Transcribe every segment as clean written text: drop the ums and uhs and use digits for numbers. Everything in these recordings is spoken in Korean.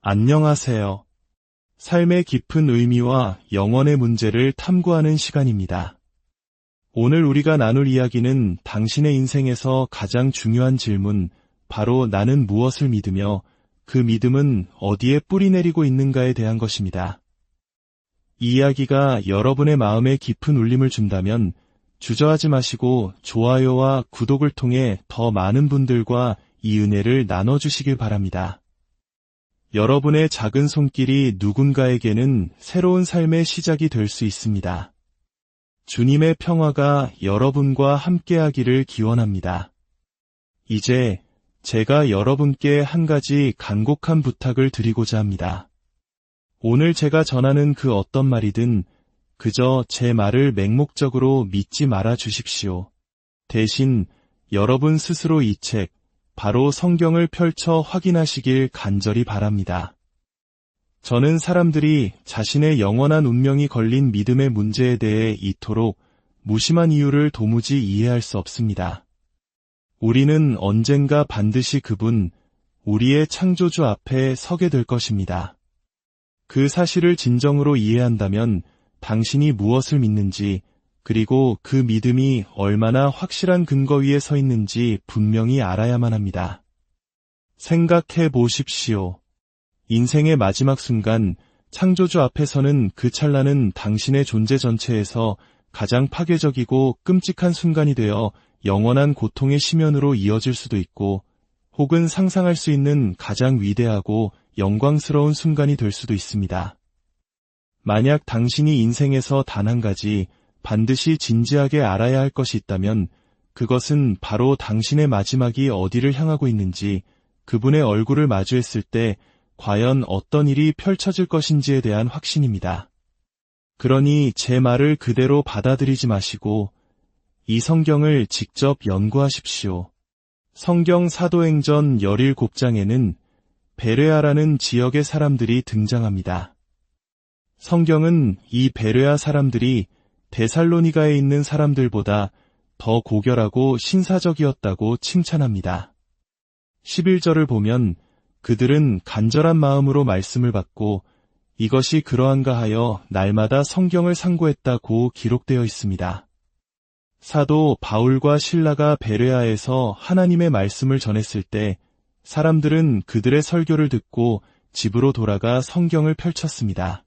안녕하세요. 삶의 깊은 의미와 영혼의 문제를 탐구하는 시간입니다. 오늘 우리가 나눌 이야기는 당신의 인생에서 가장 중요한 질문, 바로 나는 무엇을 믿으며 그 믿음은 어디에 뿌리내리고 있는가에 대한 것입니다. 이 이야기가 여러분의 마음에 깊은 울림을 준다면 주저하지 마시고 좋아요와 구독을 통해 더 많은 분들과 이 은혜를 나눠주시길 바랍니다. 여러분의 작은 손길이 누군가에게는 새로운 삶의 시작이 될 수 있습니다. 주님의 평화가 여러분과 함께하기를 기원합니다. 이제 제가 여러분께 한 가지 간곡한 부탁을 드리고자 합니다. 오늘 제가 전하는 그 어떤 말이든 그저 제 말을 맹목적으로 믿지 말아 주십시오. 대신 여러분 스스로 이 책, 바로 성경을 펼쳐 확인하시길 간절히 바랍니다. 저는 사람들이 자신의 영원한 운명이 걸린 믿음의 문제에 대해 이토록 무심한 이유를 도무지 이해할 수 없습니다. 우리는 언젠가 반드시 그분, 우리의 창조주 앞에 서게 될 것입니다. 그 사실을 진정으로 이해한다면 당신이 무엇을 믿는지, 그리고 그 믿음이 얼마나 확실한 근거 위에 서 있는지 분명히 알아야만 합니다. 생각해 보십시오. 인생의 마지막 순간, 창조주 앞에서는 그 찰나는 당신의 존재 전체에서 가장 파괴적이고 끔찍한 순간이 되어 영원한 고통의 심연으로 이어질 수도 있고, 혹은 상상할 수 있는 가장 위대하고 영광스러운 순간이 될 수도 있습니다. 만약 당신이 인생에서 단 한 가지 반드시 진지하게 알아야 할 것이 있다면 그것은 바로 당신의 마지막이 어디를 향하고 있는지, 그분의 얼굴을 마주했을 때 과연 어떤 일이 펼쳐질 것인지에 대한 확신입니다. 그러니 제 말을 그대로 받아들이지 마시고 이 성경을 직접 연구하십시오. 성경 사도행전 17장에는 베레아라는 지역의 사람들이 등장합니다. 성경은 이 베레아 사람들이 데살로니가에 있는 사람들보다 더 고결하고 신사적이었다고 칭찬합니다. 11절을 보면 그들은 간절한 마음으로 말씀을 받고 이것이 그러한가 하여 날마다 성경을 상고했다고 기록되어 있습니다. 사도 바울과 실라가 베레아에서 하나님의 말씀을 전했을 때 사람들은 그들의 설교를 듣고 집으로 돌아가 성경을 펼쳤습니다.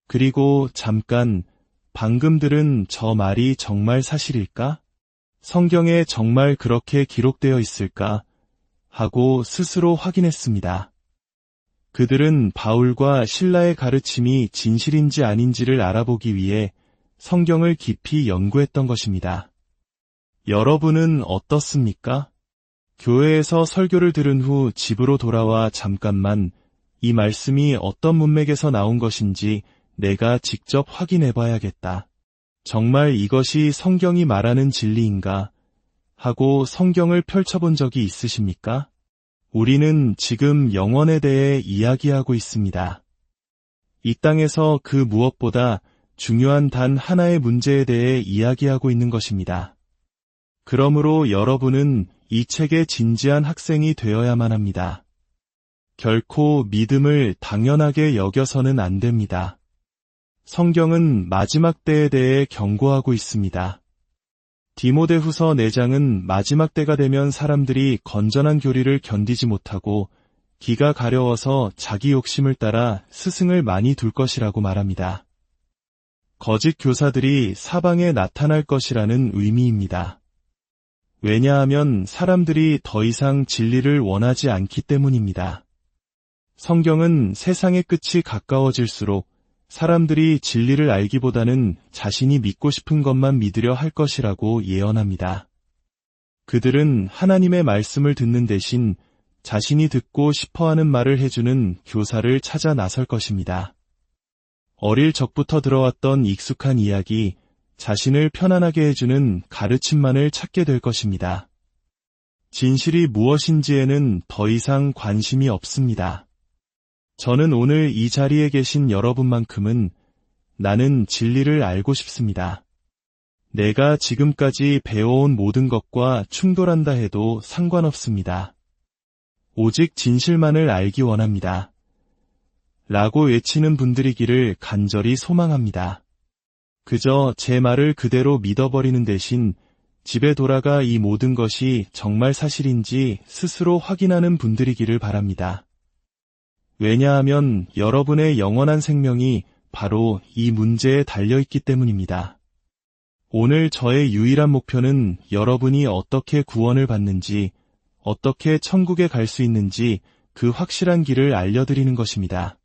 그리고 잠깐, 방금 들은 저 말이 정말 사실일까? 성경에 정말 그렇게 기록되어 있을까? 하고 스스로 확인했습니다. 그들은 바울과 실라의 가르침이 진실인지 아닌지를 알아보기 위해 성경을 깊이 연구했던 것입니다. 여러분은 어떻습니까? 교회에서 설교를 들은 후 집으로 돌아와 잠깐만 이 말씀이 어떤 문맥에서 나온 것인지 내가 직접 확인해 봐야겠다. 정말 이것이 성경이 말하는 진리인가? 하고 성경을 펼쳐본 적이 있으십니까? 우리는 지금 영혼에 대해 이야기하고 있습니다. 이 땅에서 그 무엇보다 중요한 단 하나의 문제에 대해 이야기하고 있는 것입니다. 그러므로 여러분은 이 책의 진지한 학생이 되어야만 합니다. 결코 믿음을 당연하게 여겨서는 안 됩니다. 성경은 마지막 때에 대해 경고하고 있습니다. 디모데후서 4장은 마지막 때가 되면 사람들이 건전한 교리를 견디지 못하고 기가 가려워서 자기 욕심을 따라 스승을 많이 둘 것이라고 말합니다. 거짓 교사들이 사방에 나타날 것이라는 의미입니다. 왜냐하면 사람들이 더 이상 진리를 원하지 않기 때문입니다. 성경은 세상의 끝이 가까워질수록 사람들이 진리를 알기보다는 자신이 믿고 싶은 것만 믿으려 할 것이라고 예언합니다. 그들은 하나님의 말씀을 듣는 대신 자신이 듣고 싶어하는 말을 해주는 교사를 찾아 나설 것입니다. 어릴 적부터 들어왔던 익숙한 이야기, 자신을 편안하게 해주는 가르침만을 찾게 될 것입니다. 진실이 무엇인지에는 더 이상 관심이 없습니다. 저는 오늘 이 자리에 계신 여러분만큼은 나는 진리를 알고 싶습니다. 내가 지금까지 배워온 모든 것과 충돌한다 해도 상관없습니다. 오직 진실만을 알기 원합니다. 라고 외치는 분들이기를 간절히 소망합니다. 그저 제 말을 그대로 믿어버리는 대신 집에 돌아가 이 모든 것이 정말 사실인지 스스로 확인하는 분들이기를 바랍니다. 왜냐하면 여러분의 영원한 생명이 바로 이 문제에 달려있기 때문입니다. 오늘 저의 유일한 목표는 여러분이 어떻게 구원을 받는지, 어떻게 천국에 갈 수 있는지 그 확실한 길을 알려드리는 것입니다.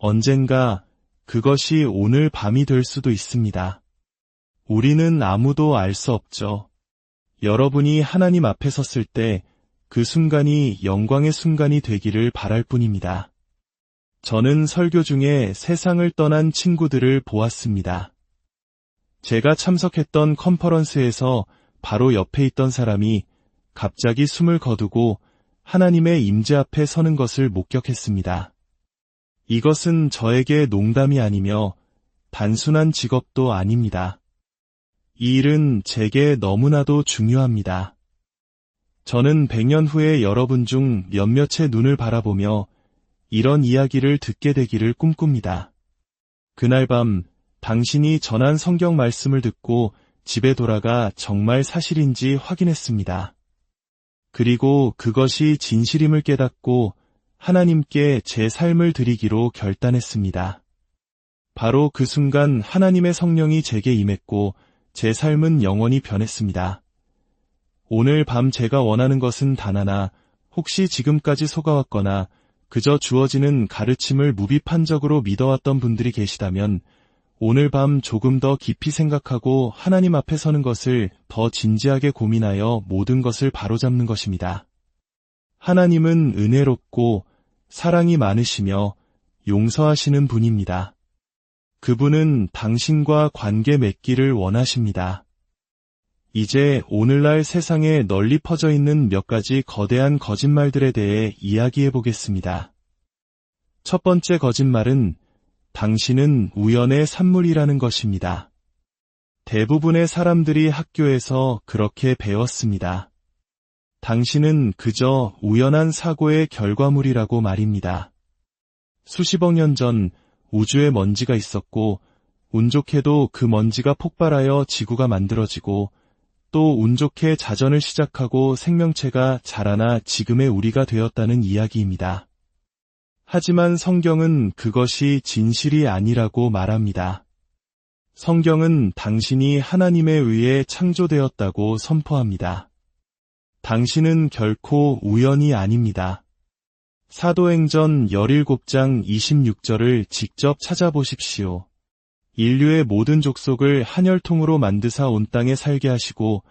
언젠가 그것이 오늘 밤이 될 수도 있습니다. 우리는 아무도 알 수 없죠. 여러분이 하나님 앞에 섰을 때 그 순간이 영광의 순간이 되기를 바랄 뿐입니다. 저는 설교 중에 세상을 떠난 친구들을 보았습니다. 제가 참석했던 컨퍼런스에서 바로 옆에 있던 사람이 갑자기 숨을 거두고 하나님의 임재 앞에 서는 것을 목격했습니다. 이것은 저에게 농담이 아니며 단순한 직업도 아닙니다. 이 일은 제게 너무나도 중요합니다. 저는 100년 후에 여러분 중 몇몇의 눈을 바라보며 이런 이야기를 듣게 되기를 꿈꿉니다. 그날 밤 당신이 전한 성경 말씀을 듣고 집에 돌아가 정말 사실인지 확인했습니다. 그리고 그것이 진실임을 깨닫고 하나님께 제 삶을 드리기로 결단했습니다. 바로 그 순간 하나님의 성령이 제게 임했고 제 삶은 영원히 변했습니다. 오늘 밤 제가 원하는 것은 단 하나, 혹시 지금까지 속아왔거나 그저 주어지는 가르침을 무비판적으로 믿어왔던 분들이 계시다면 오늘 밤 조금 더 깊이 생각하고 하나님 앞에 서는 것을 더 진지하게 고민하여 모든 것을 바로잡는 것입니다. 하나님은 은혜롭고 사랑이 많으시며 용서하시는 분입니다. 그분은 당신과 관계 맺기를 원하십니다. 이제 오늘날 세상에 널리 퍼져 있는 몇 가지 거대한 거짓말들에 대해 이야기해 보겠습니다. 첫 번째 거짓말은 당신은 우연의 산물이라는 것입니다. 대부분의 사람들이 학교에서 그렇게 배웠습니다. 당신은 그저 우연한 사고의 결과물이라고 말입니다. 수십억 년 전 우주에 먼지가 있었고 운 좋게도 그 먼지가 폭발하여 지구가 만들어지고 또 운 좋게 자전을 시작하고 생명체가 자라나 지금의 우리가 되었다는 이야기입니다. 하지만 성경은 그것이 진실이 아니라고 말합니다. 성경은 당신이 하나님에 의해 창조되었다고 선포합니다. 당신은 결코 우연이 아닙니다. 사도행전 17장 26절을 직접 찾아보십시오. 인류의 모든 족속을 한 혈통으로 만드사 온 땅에 살게 하시고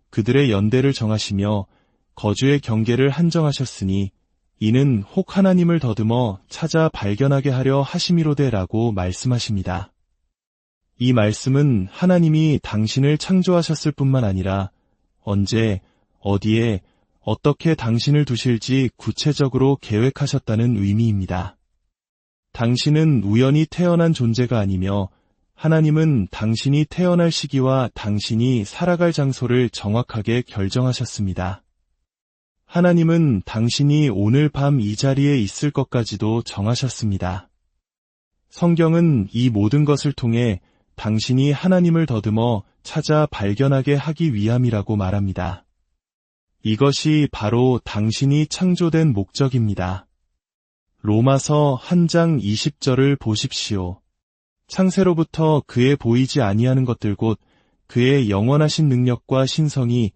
그들의 연대를 정하시며 거주의 경계를 한정하셨으니 이는 혹 하나님을 더듬어 찾아 발견하게 하려 하심이로되라고 말씀하십니다. 이 말씀은 하나님이 당신을 창조하셨을 뿐만 아니라 언제, 어디에, 어떻게 당신을 두실지 구체적으로 계획하셨다는 의미입니다. 당신은 우연히 태어난 존재가 아니며 하나님은 당신이 태어날 시기와 당신이 살아갈 장소를 정확하게 결정하셨습니다. 하나님은 당신이 오늘 밤 이 자리에 있을 것까지도 정하셨습니다. 성경은 이 모든 것을 통해 당신이 하나님을 더듬어 찾아 발견하게 하기 위함이라고 말합니다. 이것이 바로 당신이 창조된 목적입니다. 로마서 1장 20절을 보십시오. 창세로부터 그의 보이지 아니하는 것들 곧 그의 영원하신 능력과 신성이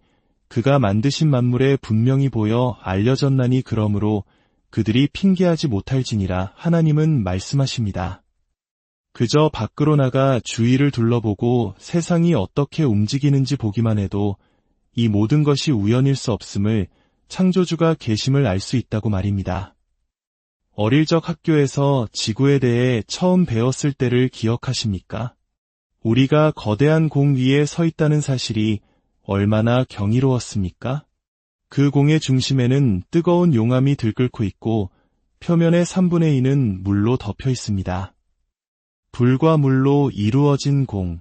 그가 만드신 만물에 분명히 보여 알려졌나니 그러므로 그들이 핑계하지 못할지니라 하나님은 말씀하십니다. 그저 밖으로 나가 주위를 둘러보고 세상이 어떻게 움직이는지 보기만 해도 이 모든 것이 우연일 수 없음을 창조주가 계심을 알 수 있다고 말입니다. 어릴 적 학교에서 지구에 대해 처음 배웠을 때를 기억하십니까? 우리가 거대한 공 위에 서 있다는 사실이 얼마나 경이로웠습니까? 그 공의 중심에는 뜨거운 용암이 들끓고 있고 표면의 3분의 2는 물로 덮여 있습니다. 불과 물로 이루어진 공.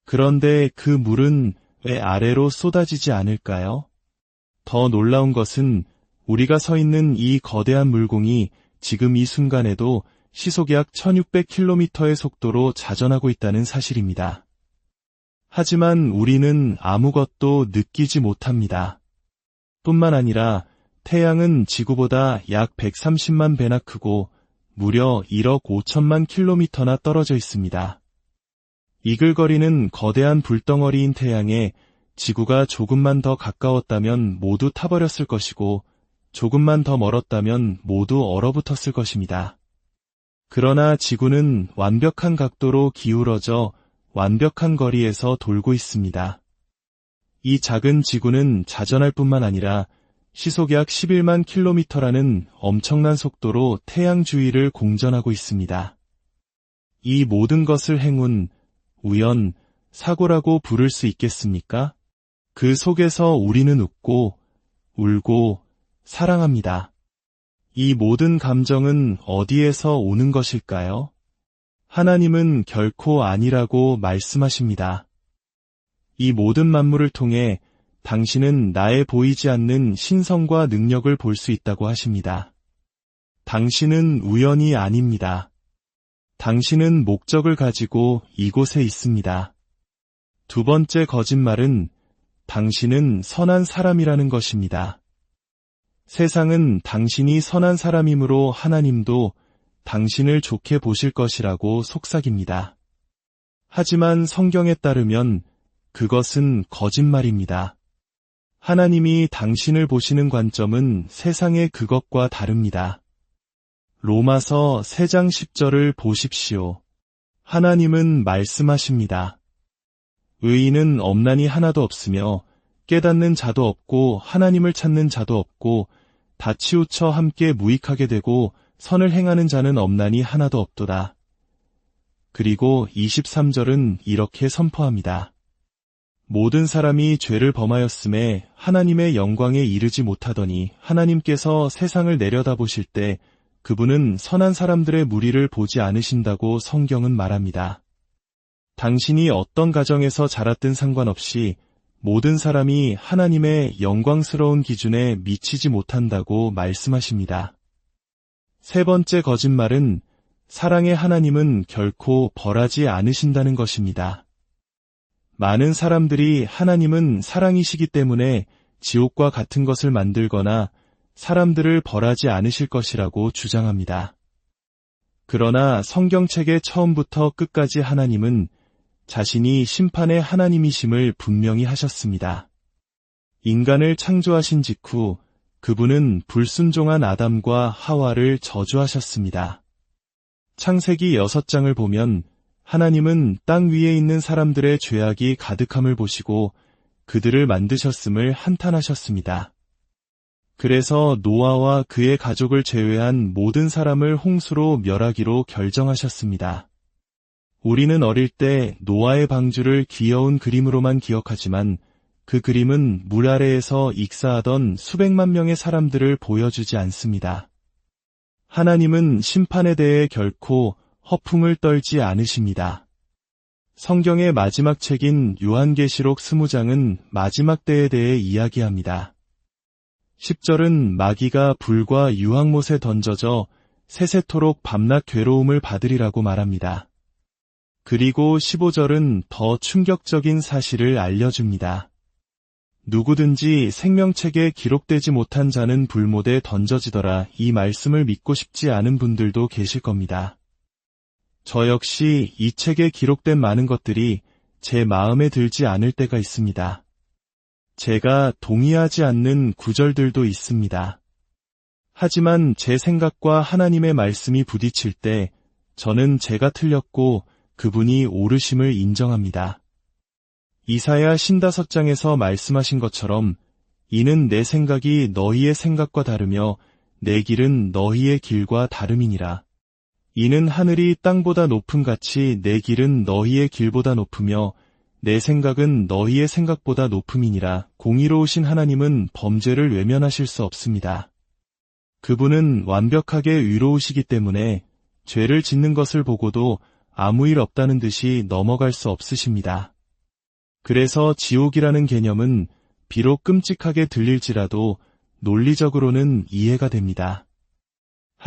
그런데 그 물은 왜 아래로 쏟아지지 않을까요? 더 놀라운 것은 우리가 서 있는 이 거대한 물공이 지금 이 순간에도 시속 약 1600km의 속도로 자전하고 있다는 사실입니다. 하지만 우리는 아무것도 느끼지 못합니다. 뿐만 아니라 태양은 지구보다 약 130만 배나 크고 무려 1억 5천만 킬로미터나 떨어져 있습니다. 이글거리는 거대한 불덩어리인 태양에 지구가 조금만 더 가까웠다면 모두 타버렸을 것이고 조금만 더 멀었다면 모두 얼어붙었을 것입니다. 그러나 지구는 완벽한 각도로 기울어져 완벽한 거리에서 돌고 있습니다. 이 작은 지구는 자전할 뿐만 아니라 시속 약 11만 킬로미터라는 엄청난 속도로 태양 주위를 공전하고 있습니다. 이 모든 것을 행운, 우연, 사고라고 부를 수 있겠습니까? 그 속에서 우리는 웃고, 울고, 사랑합니다. 이 모든 감정은 어디에서 오는 것일까요? 하나님은 결코 아니라고 말씀하십니다. 이 모든 만물을 통해 당신은 나의 보이지 않는 신성과 능력을 볼 수 있다고 하십니다. 당신은 우연이 아닙니다. 당신은 목적을 가지고 이곳에 있습니다. 두 번째 거짓말은 당신은 선한 사람이라는 것입니다. 세상은 당신이 선한 사람이므로 하나님도 당신을 좋게 보실 것이라고 속삭입니다. 하지만 성경에 따르면 그것은 거짓말입니다. 하나님이 당신을 보시는 관점은 세상의 그것과 다릅니다. 로마서 3장 10절을 보십시오. 하나님은 말씀하십니다. 의인은 없나니 하나도 없으며 깨닫는 자도 없고 하나님을 찾는 자도 없고 다 치우쳐 함께 무익하게 되고 선을 행하는 자는 없나니 하나도 없도다. 그리고 23절은 이렇게 선포합니다. 모든 사람이 죄를 범하였음에 하나님의 영광에 이르지 못하더니 하나님께서 세상을 내려다보실 때 그분은 선한 사람들의 무리를 보지 않으신다고 성경은 말합니다. 당신이 어떤 가정에서 자랐든 상관없이 모든 사람이 하나님의 영광스러운 기준에 미치지 못한다고 말씀하십니다. 세 번째 거짓말은 사랑의 하나님은 결코 벌하지 않으신다는 것입니다. 많은 사람들이 하나님은 사랑이시기 때문에 지옥과 같은 것을 만들거나 사람들을 벌하지 않으실 것이라고 주장합니다. 그러나 성경책의 처음부터 끝까지 하나님은 자신이 심판의 하나님이심을 분명히 하셨습니다. 인간을 창조하신 직후 그분은 불순종한 아담과 하와를 저주하셨습니다. 창세기 6장을 보면 하나님은 땅 위에 있는 사람들의 죄악이 가득함을 보시고 그들을 만드셨음을 한탄하셨습니다. 그래서 노아와 그의 가족을 제외한 모든 사람을 홍수로 멸하기로 결정하셨습니다. 우리는 어릴 때 노아의 방주를 귀여운 그림으로만 기억하지만 그 그림은 물 아래에서 익사하던 수백만 명의 사람들을 보여주지 않습니다. 하나님은 심판에 대해 결코 허풍을 떨지 않으십니다. 성경의 마지막 책인 요한계시록 20장은 마지막 때에 대해 이야기합니다. 10절은 마귀가 불과 유황못에 던져져 세세토록 밤낮 괴로움을 받으리라고 말합니다. 그리고 15절은 더 충격적인 사실을 알려줍니다. 누구든지 생명책에 기록되지 못한 자는 불못에 던져지더라. 이 말씀을 믿고 싶지 않은 분들도 계실 겁니다. 저 역시 이 책에 기록된 많은 것들이 제 마음에 들지 않을 때가 있습니다. 제가 동의하지 않는 구절들도 있습니다. 하지만 제 생각과 하나님의 말씀이 부딪힐 때 저는 제가 틀렸고 그분이 옳으심을 인정합니다. 이사야 55장에서 말씀하신 것처럼 이는 내 생각이 너희의 생각과 다르며 내 길은 너희의 길과 다름이니라. 이는 하늘이 땅보다 높음 같이 내 길은 너희의 길보다 높으며 내 생각은 너희의 생각보다 높음이니라. 공의로우신 하나님은 범죄를 외면하실 수 없습니다. 그분은 완벽하게 의로우시기 때문에 죄를 짓는 것을 보고도 아무 일 없다는 듯이 넘어갈 수 없으십니다. 그래서 지옥이라는 개념은 비록 끔찍하게 들릴지라도 논리적으로는 이해가 됩니다.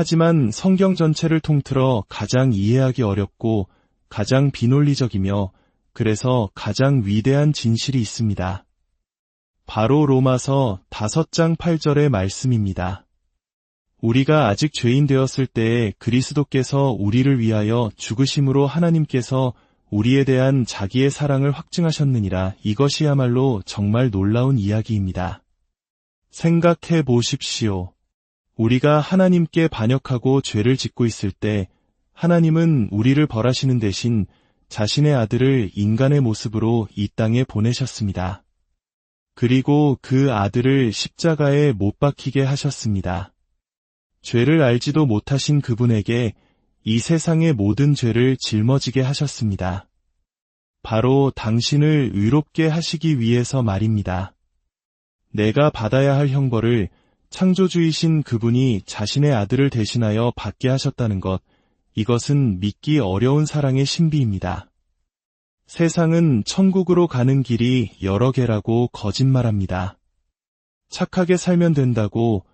하지만 성경 전체를 통틀어 가장 이해하기 어렵고 가장 비논리적이며 그래서 가장 위대한 진실이 있습니다. 바로 로마서 5장 8절의 말씀입니다. 우리가 아직 죄인 되었을 때에 그리스도께서 우리를 위하여 죽으심으로 하나님께서 우리에 대한 자기의 사랑을 확증하셨느니라. 이것이야말로 정말 놀라운 이야기입니다. 생각해 보십시오. 우리가 하나님께 반역하고 죄를 짓고 있을 때 하나님은 우리를 벌하시는 대신 자신의 아들을 인간의 모습으로 이 땅에 보내셨습니다. 그리고 그 아들을 십자가에 못 박히게 하셨습니다. 죄를 알지도 못하신 그분에게 이 세상의 모든 죄를 짊어지게 하셨습니다. 바로 당신을 의롭게 하시기 위해서 말입니다. 내가 받아야 할 형벌을 창조주이신 그분이 자신의 아들을 대신하여 받게 하셨다는 것, 이것은 믿기 어려운 사랑의 신비입니다. 세상은 천국으로 가는 길이 여러 개라고 거짓말합니다. 착하게 살면 된다고,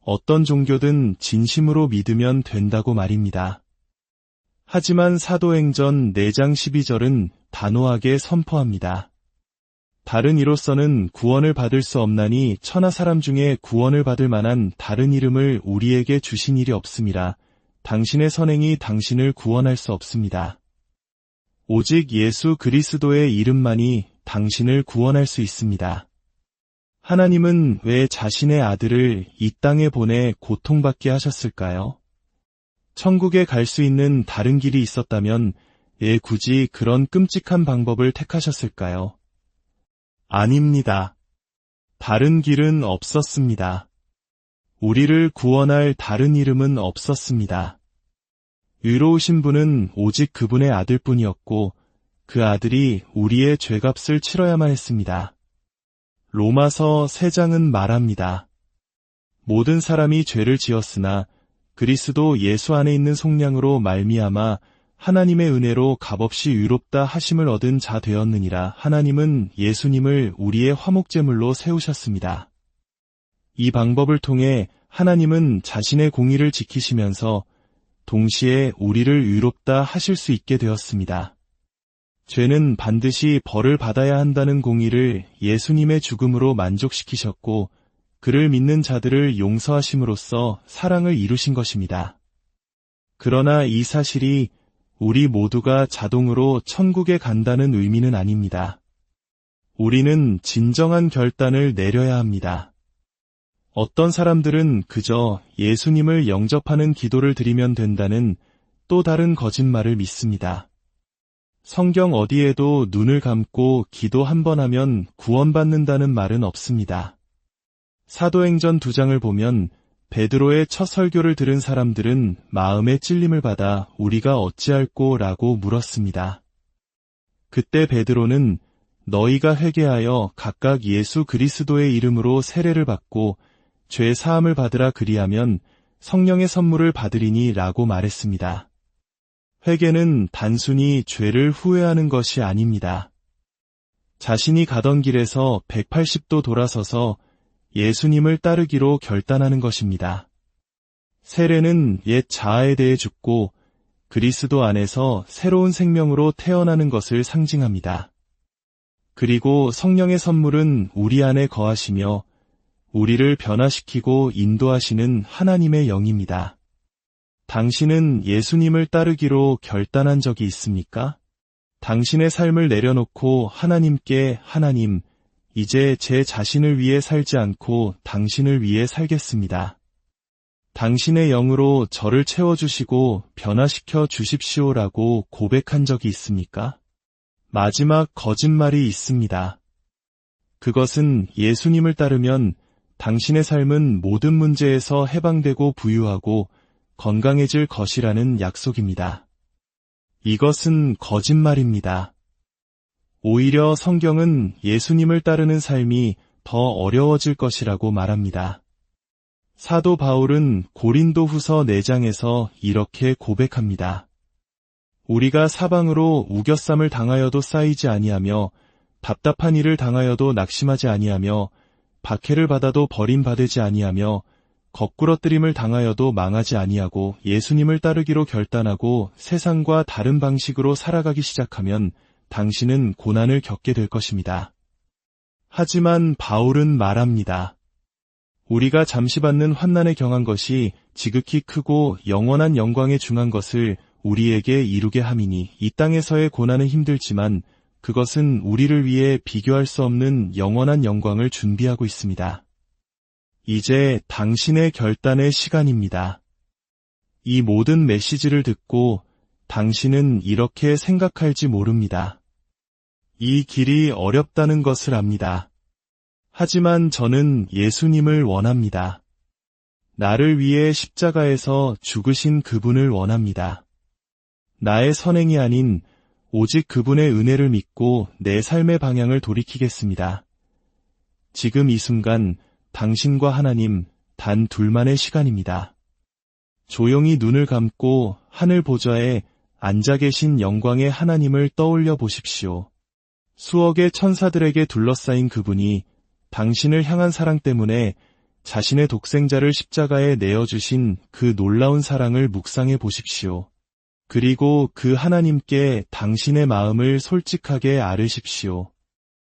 어떤 종교든 진심으로 믿으면 된다고 말입니다. 하지만 사도행전 4장 12절은 단호하게 선포합니다. 다른 이로서는 구원을 받을 수 없나니 천하 사람 중에 구원을 받을 만한 다른 이름을 우리에게 주신 일이 없음이라. 당신의 선행이 당신을 구원할 수 없습니다. 오직 예수 그리스도의 이름만이 당신을 구원할 수 있습니다. 하나님은 왜 자신의 아들을 이 땅에 보내 고통받게 하셨을까요? 천국에 갈 수 있는 다른 길이 있었다면 왜 굳이 그런 끔찍한 방법을 택하셨을까요? 아닙니다. 다른 길은 없었습니다. 우리를 구원할 다른 이름은 없었습니다. 의로우신 분은 오직 그분의 아들뿐이었고 그 아들이 우리의 죄값을 치러야만 했습니다. 로마서 3장은 말합니다. 모든 사람이 죄를 지었으나 그리스도 예수 안에 있는 속량으로 말미암아 하나님의 은혜로 값없이 의롭다 하심을 얻은 자 되었느니라. 하나님은 예수님을 우리의 화목제물로 세우셨습니다. 이 방법을 통해 하나님은 자신의 공의를 지키시면서 동시에 우리를 의롭다 하실 수 있게 되었습니다. 죄는 반드시 벌을 받아야 한다는 공의를 예수님의 죽음으로 만족시키셨고 그를 믿는 자들을 용서하심으로써 사랑을 이루신 것입니다. 그러나 이 사실이 우리 모두가 자동으로 천국에 간다는 의미는 아닙니다. 우리는 진정한 결단을 내려야 합니다. 어떤 사람들은 그저 예수님을 영접하는 기도를 드리면 된다는 또 다른 거짓말을 믿습니다. 성경 어디에도 눈을 감고 기도 한 번 하면 구원받는다는 말은 없습니다. 사도행전 2장을 보면 베드로의 첫 설교를 들은 사람들은 마음의 찔림을 받아 우리가 어찌할꼬 라고 물었습니다. 그때 베드로는 너희가 회개하여 각각 예수 그리스도의 이름으로 세례를 받고 죄 사함을 받으라 그리하면 성령의 선물을 받으리니 라고 말했습니다. 회개는 단순히 죄를 후회하는 것이 아닙니다. 자신이 가던 길에서 180도 돌아서서 예수님을 따르기로 결단하는 것입니다. 세례는 옛 자아에 대해 죽고 그리스도 안에서 새로운 생명으로 태어나는 것을 상징합니다. 그리고 성령의 선물은 우리 안에 거하시며 우리를 변화시키고 인도하시는 하나님의 영입니다. 당신은 예수님을 따르기로 결단한 적이 있습니까? 당신의 삶을 내려놓고 하나님께 하나님, 이제 제 자신을 위해 살지 않고 당신을 위해 살겠습니다. 당신의 영으로 저를 채워주시고 변화시켜 주십시오라고 고백한 적이 있습니까? 마지막 거짓말이 있습니다. 그것은 예수님을 따르면 당신의 삶은 모든 문제에서 해방되고 부유하고 건강해질 것이라는 약속입니다. 이것은 거짓말입니다. 오히려 성경은 예수님을 따르는 삶이 더 어려워질 것이라고 말합니다. 사도 바울은 고린도후서 4장에서 이렇게 고백합니다. 우리가 사방으로 우겨쌈을 당하여도 쌓이지 아니하며 답답한 일을 당하여도 낙심하지 아니하며 박해를 받아도 버림받지 아니하며 거꾸러뜨림을 당하여도 망하지 아니하고 예수님을 따르기로 결단하고 세상과 다른 방식으로 살아가기 시작하면 당신은 고난을 겪게 될 것입니다. 하지만 바울은 말합니다. 우리가 잠시 받는 환난에 경한 것이 지극히 크고 영원한 영광에 중한 것을 우리에게 이루게 함이니 이 땅에서의 고난은 힘들지만 그것은 우리를 위해 비교할 수 없는 영원한 영광을 준비하고 있습니다. 이제 당신의 결단의 시간입니다. 이 모든 메시지를 듣고 당신은 이렇게 생각할지 모릅니다. 이 길이 어렵다는 것을 압니다. 하지만 저는 예수님을 원합니다. 나를 위해 십자가에서 죽으신 그분을 원합니다. 나의 선행이 아닌 오직 그분의 은혜를 믿고 내 삶의 방향을 돌이키겠습니다. 지금 이 순간 당신과 하나님 단 둘만의 시간입니다. 조용히 눈을 감고 하늘 보좌에 앉아 계신 영광의 하나님을 떠올려 보십시오. 수억의 천사들에게 둘러싸인 그분이 당신을 향한 사랑 때문에 자신의 독생자를 십자가에 내어주신 그 놀라운 사랑을 묵상해 보십시오. 그리고 그 하나님께 당신의 마음을 솔직하게 아뢰십시오.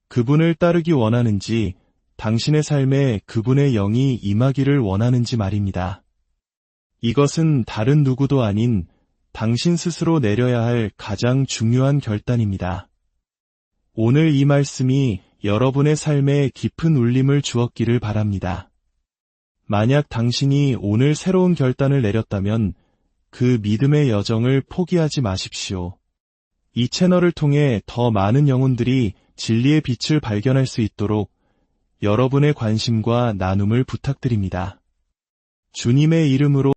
그분을 따르기 원하는지, 당신의 삶에 그분의 영이 임하기를 원하는지 말입니다. 이것은 다른 누구도 아닌 당신 스스로 내려야 할 가장 중요한 결단입니다. 오늘 이 말씀이 여러분의 삶에 깊은 울림을 주었기를 바랍니다. 만약 당신이 오늘 새로운 결단을 내렸다면 그 믿음의 여정을 포기하지 마십시오. 이 채널을 통해 더 많은 영혼들이 진리의 빛을 발견할 수 있도록 여러분의 관심과 나눔을 부탁드립니다. 주님의 이름으로